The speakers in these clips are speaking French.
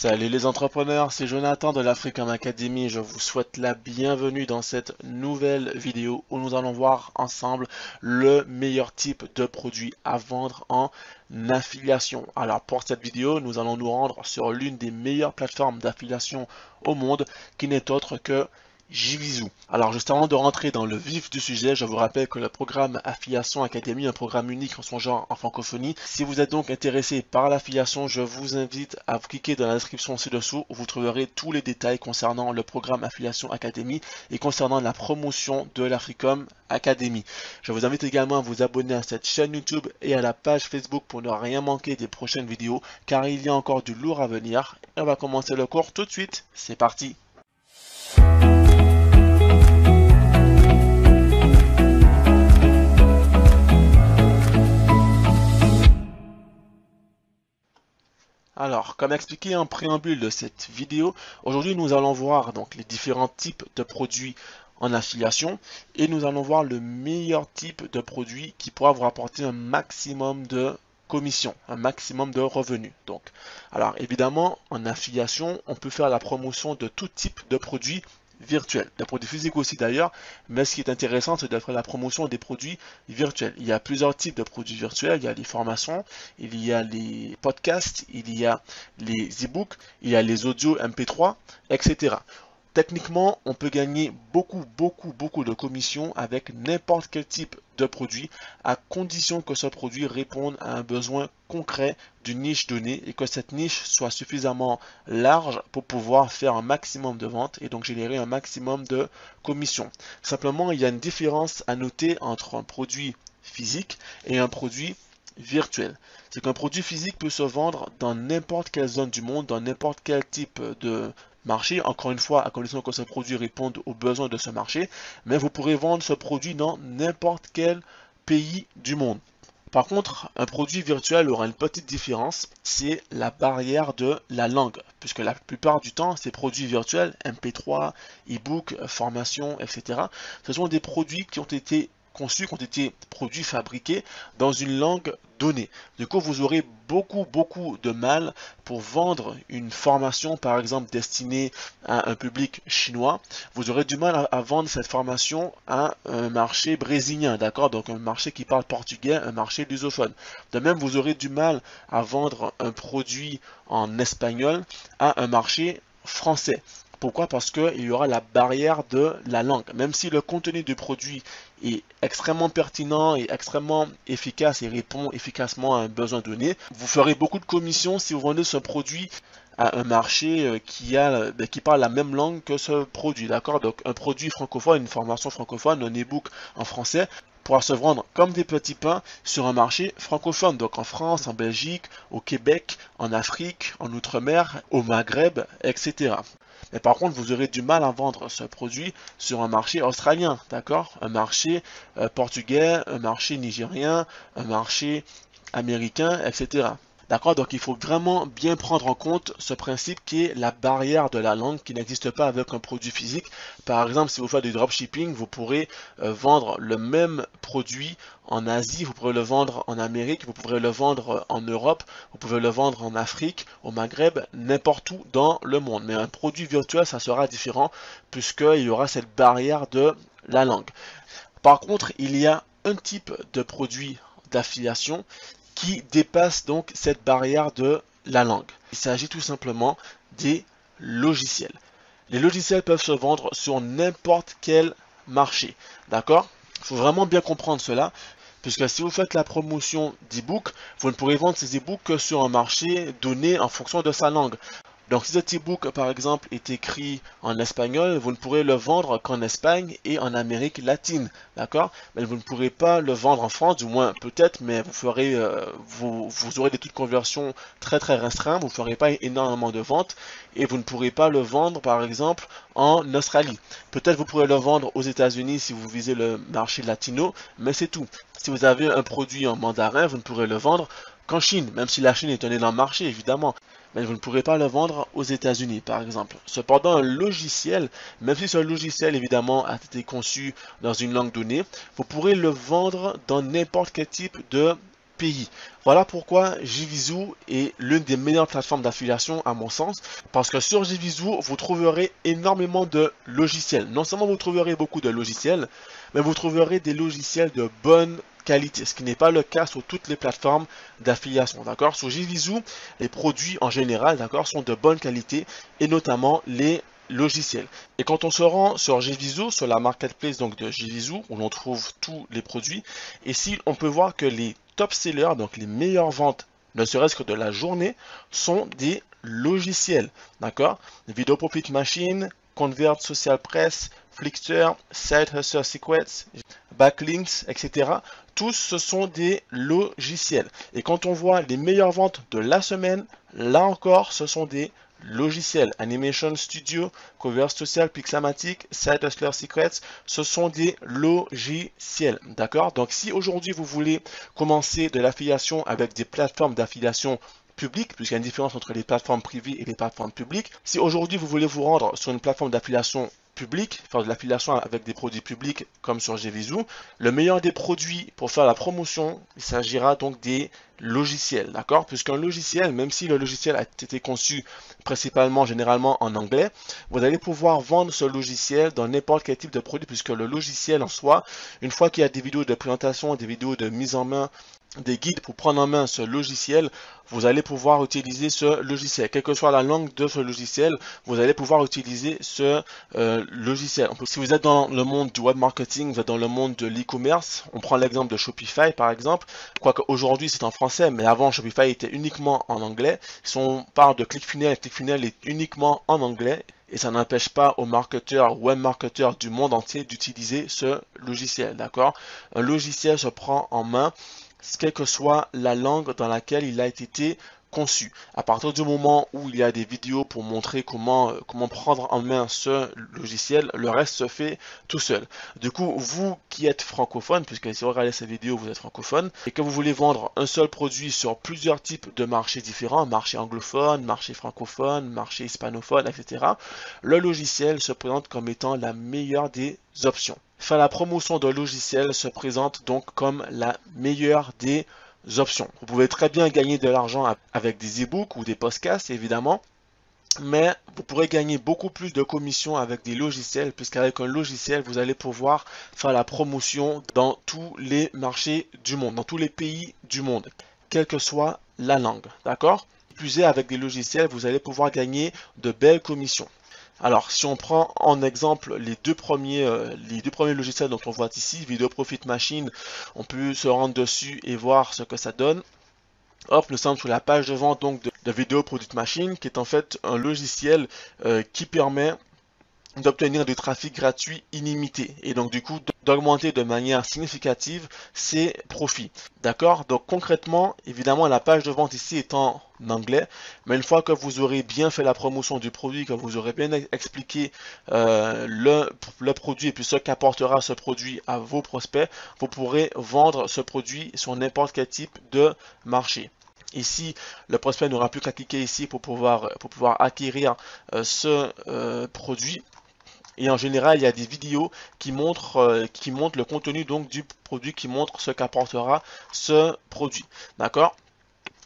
Salut les entrepreneurs, c'est Jonathan de l'African Academy. Je vous souhaite la bienvenue dans cette nouvelle vidéo où nous allons voir ensemble le meilleur type de produit à vendre en affiliation. Alors pour cette vidéo, nous allons nous rendre sur l'une des meilleures plateformes d'affiliation au monde qui n'est autre que Jivizu. Alors juste avant de rentrer dans le vif du sujet, je vous rappelle que le programme Affiliation Academy est un programme unique en son genre en francophonie. Si vous êtes donc intéressé par l'affiliation, je vous invite à vous cliquer dans la description ci-dessous où vous trouverez tous les détails concernant le programme Affiliation Academy et concernant la promotion de l'Africom Academy. Je vous invite également à vous abonner à cette chaîne YouTube et à la page Facebook pour ne rien manquer des prochaines vidéos car il y a encore du lourd à venir. Et on va commencer le cours tout de suite. C'est parti! Alors, comme expliqué en préambule de cette vidéo, aujourd'hui nous allons voir donc les différents types de produits en affiliation et nous allons voir le meilleur type de produit qui pourra vous rapporter un maximum de commission, un maximum de revenus. Donc, alors évidemment, en affiliation, on peut faire la promotion de tout type de produits virtuels, des produits physiques aussi d'ailleurs, mais ce qui est intéressant, c'est de faire la promotion des produits virtuels. Il y a plusieurs types de produits virtuels, il y a les formations, il y a les podcasts, il y a les e-books, il y a les audios MP3, etc. Techniquement, on peut gagner beaucoup de commissions avec n'importe quel type de produit à condition que ce produit réponde à un besoin concret d'une niche donnée et que cette niche soit suffisamment large pour pouvoir faire un maximum de ventes et donc générer un maximum de commissions. Simplement, il y a une différence à noter entre un produit physique et un produit virtuel. C'est qu'un produit physique peut se vendre dans n'importe quelle zone du monde, dans n'importe quel type de marché, encore une fois, à condition que ce produit réponde aux besoins de ce marché, mais vous pourrez vendre ce produit dans n'importe quel pays du monde. Par contre, un produit virtuel aura une petite différence, c'est la barrière de la langue, puisque la plupart du temps, ces produits virtuels, MP3, e-book, formation, etc., ce sont des produits qui ont été conçus, qui ont été produits, fabriqués dans une langue donnée. Du coup, vous aurez beaucoup de mal pour vendre une formation, par exemple, destinée à un public chinois. Vous aurez du mal à vendre cette formation à un marché brésilien, d'accord? Donc, un marché qui parle portugais, un marché lusophone. De même, vous aurez du mal à vendre un produit en espagnol à un marché français. Pourquoi? Parce qu'il y aura la barrière de la langue. Même si le contenu du produit est extrêmement pertinent et extrêmement efficace et répond efficacement à un besoin donné, vous ferez beaucoup de commissions si vous vendez ce produit à un marché qui parle la même langue que ce produit, d'accord? Donc un produit francophone, une formation francophone, un e-book en français pourra se vendre comme des petits pains sur un marché francophone, donc en France, en Belgique, au Québec, en Afrique, en Outre-mer, au Maghreb, etc. Mais par contre, vous aurez du mal à vendre ce produit sur un marché australien, d'accord? Un marché portugais, un marché nigérien, un marché américain, etc. D'accord? Donc il faut vraiment bien prendre en compte ce principe qui est la barrière de la langue qui n'existe pas avec un produit physique. Par exemple, si vous faites du dropshipping, vous pourrez vendre le même produit en Asie, vous pourrez le vendre en Amérique, vous pourrez le vendre en Europe, vous pouvez le vendre en Afrique, au Maghreb, n'importe où dans le monde. Mais un produit virtuel, ça sera différent puisqu'il y aura cette barrière de la langue. Par contre, il y a un type de produit d'affiliation qui dépasse donc cette barrière de la langue. Il s'agit tout simplement des logiciels. Les logiciels peuvent se vendre sur n'importe quel marché. D'accord? Il faut vraiment bien comprendre cela, puisque si vous faites la promotion d'e-book, vous ne pourrez vendre ces e-books que sur un marché donné en fonction de sa langue. Donc si cet e-book par exemple est écrit en espagnol, vous ne pourrez le vendre qu'en Espagne et en Amérique latine, d'accord? Mais vous ne pourrez pas le vendre en France, du moins peut-être, mais vous aurez des taux de conversion très restreints, vous ne ferez pas énormément de ventes et vous ne pourrez pas le vendre par exemple en Australie. Peut-être vous pourrez le vendre aux États-Unis si vous visez le marché latino, mais c'est tout. Si vous avez un produit en mandarin, vous ne pourrez le vendre qu'en Chine, même si la Chine est un énorme marché évidemment. Mais vous ne pourrez pas le vendre aux États-Unis, par exemple. Cependant, un logiciel, même si ce logiciel, évidemment, a été conçu dans une langue donnée, vous pourrez le vendre dans n'importe quel type de pays. Voilà pourquoi JVZoo est l'une des meilleures plateformes d'affiliation à mon sens, parce que sur JVZoo, vous trouverez énormément de logiciels. Non seulement vous trouverez beaucoup de logiciels, mais vous trouverez des logiciels de bonne qualité, ce qui n'est pas le cas sur toutes les plateformes d'affiliation, d'accord? Sur JVZoo, les produits en général, d'accord, sont de bonne qualité, et notamment les logiciels. Et quand on se rend sur JVZoo, sur la marketplace donc de JVZoo, où l'on trouve tous les produits, ici on peut voir que les top sellers, donc les meilleures ventes, ne serait-ce que de la journée, sont des logiciels, d'accord? Video Profit Machine, Convert Social Press, Flickr, Site Hustle Secrets, Backlinks, etc. Tous ce sont des logiciels. Et quand on voit les meilleures ventes de la semaine, là encore, ce sont des logiciels. Animation Studio, Cover Social, Pixamatic, Site Hustler Secrets, ce sont des logiciels. D'accord? Donc si aujourd'hui vous voulez commencer de l'affiliation avec des plateformes d'affiliation publiques, puisqu'il y a une différence entre les plateformes privées et les plateformes publiques, si aujourd'hui vous voulez vous rendre sur une plateforme d'affiliation public, faire de l'affiliation avec des produits publics comme sur JVZoo, le meilleur des produits pour faire la promotion, il s'agira donc des logiciels, d'accord? Puisqu'un logiciel, même si le logiciel a été conçu principalement, généralement en anglais, vous allez pouvoir vendre ce logiciel dans n'importe quel type de produit, puisque le logiciel en soi, une fois qu'il y a des vidéos de présentation, des vidéos de mise en main, des guides pour prendre en main ce logiciel, vous allez pouvoir utiliser ce logiciel. Quelle que soit la langue de ce logiciel, vous allez pouvoir utiliser ce logiciel. Si vous êtes dans le monde du web marketing, vous êtes dans le monde de l'e-commerce, on prend l'exemple de Shopify par exemple, quoique aujourd'hui c'est en français, mais avant Shopify était uniquement en anglais. Si on parle de ClickFunnels est uniquement en anglais. Et ça n'empêche pas aux marketeurs, web marketeurs du monde entier d'utiliser ce logiciel, d'accord? Un logiciel se prend en main quelle que soit la langue dans laquelle il a été conçu. À partir du moment où il y a des vidéos pour montrer comment prendre en main ce logiciel, le reste se fait tout seul. Du coup, vous qui êtes francophone, puisque si vous regardez cette vidéo, vous êtes francophone, et que vous voulez vendre un seul produit sur plusieurs types de marchés différents, marché anglophone, marché francophone, marché hispanophone, etc., le logiciel se présente comme étant la meilleure des options. Faire la promotion d'un logiciel se présente donc comme la meilleure des options. Vous pouvez très bien gagner de l'argent avec des e-books ou des podcasts, évidemment, mais vous pourrez gagner beaucoup plus de commissions avec des logiciels, puisqu'avec un logiciel, vous allez pouvoir faire la promotion dans tous les marchés du monde, dans tous les pays du monde, quelle que soit la langue. D'accord? Plus avec des logiciels, vous allez pouvoir gagner de belles commissions. Alors, si on prend en exemple les deux premiers logiciels dont on voit ici, Video Profit Machine, on peut se rendre dessus et voir ce que ça donne. Hop, nous sommes sur la page de vente donc de Video Profit Machine, qui est en fait un logiciel qui permet d'obtenir du trafic gratuit illimité et donc du coup d'augmenter de manière significative ses profits. D'accord? Donc concrètement, évidemment, la page de vente ici est en anglais, mais une fois que vous aurez bien fait la promotion du produit, que vous aurez bien expliqué le produit et puis ce qu'apportera ce produit à vos prospects, vous pourrez vendre ce produit sur n'importe quel type de marché. Ici, le prospect n'aura plus qu'à cliquer ici pour pouvoir acquérir ce produit. Et en général, il y a des vidéos qui montrent le contenu donc du produit, qui montrent ce qu'apportera ce produit. D'accord?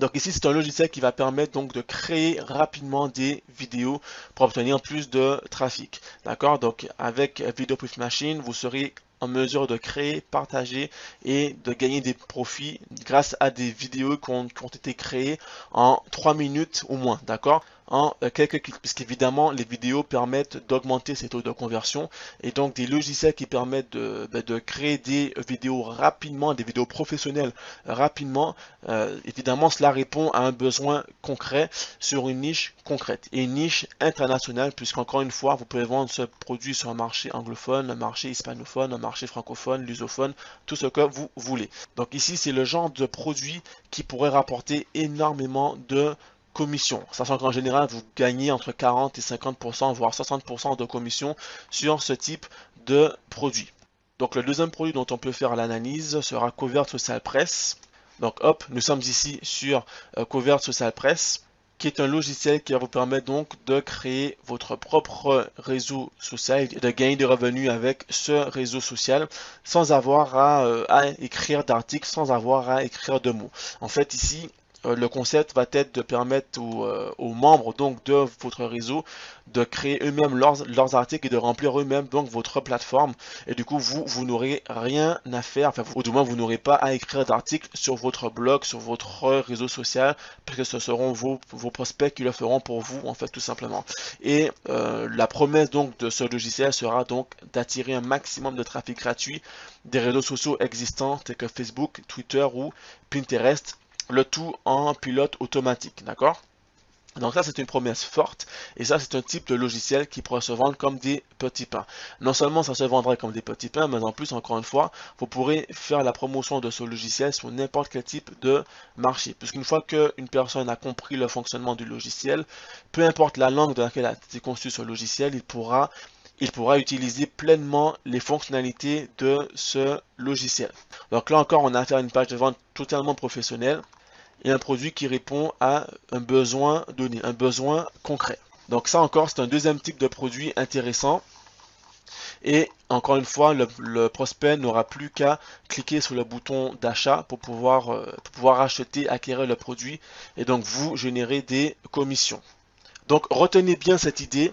Donc ici, c'est un logiciel qui va permettre donc de créer rapidement des vidéos pour obtenir plus de trafic. D'accord? Donc avec Video Profit Machine, vous serez en mesure de créer, partager et de gagner des profits grâce à des vidéos qui ont été créées en 3 minutes ou moins. D'accord? En quelques clics, puisqu'évidemment les vidéos permettent d'augmenter ces taux de conversion et donc des logiciels qui permettent de créer des vidéos rapidement, des vidéos professionnelles rapidement. Évidemment, cela répond à un besoin concret sur une niche concrète et une niche internationale, puisqu'encore une fois, vous pouvez vendre ce produit sur un marché anglophone, un marché hispanophone, un marché francophone, lusophone, tout ce que vous voulez. Donc ici, c'est le genre de produit qui pourrait rapporter énormément de commission, sachant qu'en général vous gagnez entre 40 et 50% voire 60% de commission sur ce type de produit. Donc le deuxième produit dont on peut faire l'analyse sera Cover Social Press. Donc hop, nous sommes ici sur Cover Social Press, qui est un logiciel qui va vous permettre donc de créer votre propre réseau social et de gagner des revenus avec ce réseau social sans avoir à écrire d'articles, sans avoir à écrire de mots. En fait, ici, le concept va être de permettre aux membres donc de votre réseau de créer eux-mêmes leurs articles et de remplir eux-mêmes donc votre plateforme. Et du coup, vous n'aurez rien à faire, enfin, ou du moins, vous n'aurez pas à écrire d'articles sur votre blog, sur votre réseau social, parce que ce seront vos prospects qui le feront pour vous, en fait, tout simplement. Et la promesse donc de ce logiciel sera donc d'attirer un maximum de trafic gratuit des réseaux sociaux existants tels que Facebook, Twitter ou Pinterest, le tout en pilote automatique, d'accord? Donc ça, c'est une promesse forte, et ça, c'est un type de logiciel qui pourrait se vendre comme des petits pains. Non seulement ça se vendrait comme des petits pains, mais en plus, encore une fois, vous pourrez faire la promotion de ce logiciel sur n'importe quel type de marché. Puisqu'une fois qu'une personne a compris le fonctionnement du logiciel, peu importe la langue dans laquelle a été conçu ce logiciel, il pourra utiliser pleinement les fonctionnalités de ce logiciel. Donc là encore, on a affaire à une page de vente totalement professionnelle et un produit qui répond à un besoin donné, un besoin concret. Donc ça encore, c'est un deuxième type de produit intéressant. Et encore une fois, le prospect n'aura plus qu'à cliquer sur le bouton d'achat pour pouvoir acheter, acquérir le produit et donc vous générer des commissions. Donc retenez bien cette idée.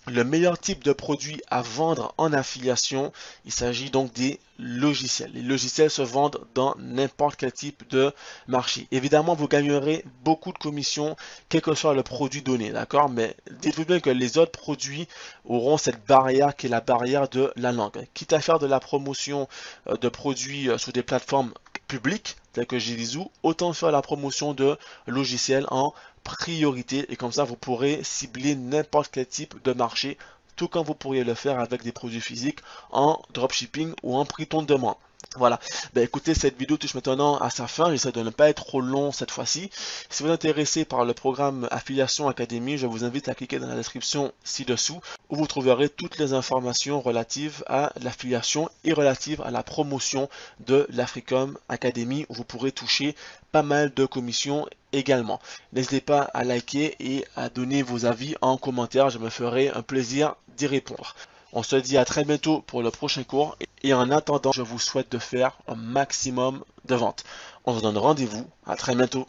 Le meilleur type de produit à vendre en affiliation, il s'agit donc des logiciels. Les logiciels se vendent dans n'importe quel type de marché. Évidemment, vous gagnerez beaucoup de commissions, quel que soit le produit donné, d'accord? Mais dites-vous bien que les autres produits auront cette barrière qui est la barrière de la langue. Quitte à faire de la promotion de produits sur des plateformes publiques, telles que Jirisu, autant faire la promotion de logiciels en priorité et comme ça vous pourrez cibler n'importe quel type de marché, tout comme vous pourriez le faire avec des produits physiques en dropshipping ou en prix ton demande. Voilà, ben écoutez, cette vidéo touche maintenant à sa fin, j'essaie de ne pas être trop long cette fois-ci. Si vous êtes intéressé par le programme Affiliation Academy, je vous invite à cliquer dans la description ci-dessous où vous trouverez toutes les informations relatives à l'affiliation et relatives à la promotion de l'Africom Academy où vous pourrez toucher pas mal de commissions également. N'hésitez pas à liker et à donner vos avis en commentaire, je me ferai un plaisir d'y répondre. On se dit à très bientôt pour le prochain cours et en attendant, je vous souhaite de faire un maximum de ventes. On se donne rendez-vous, à très bientôt.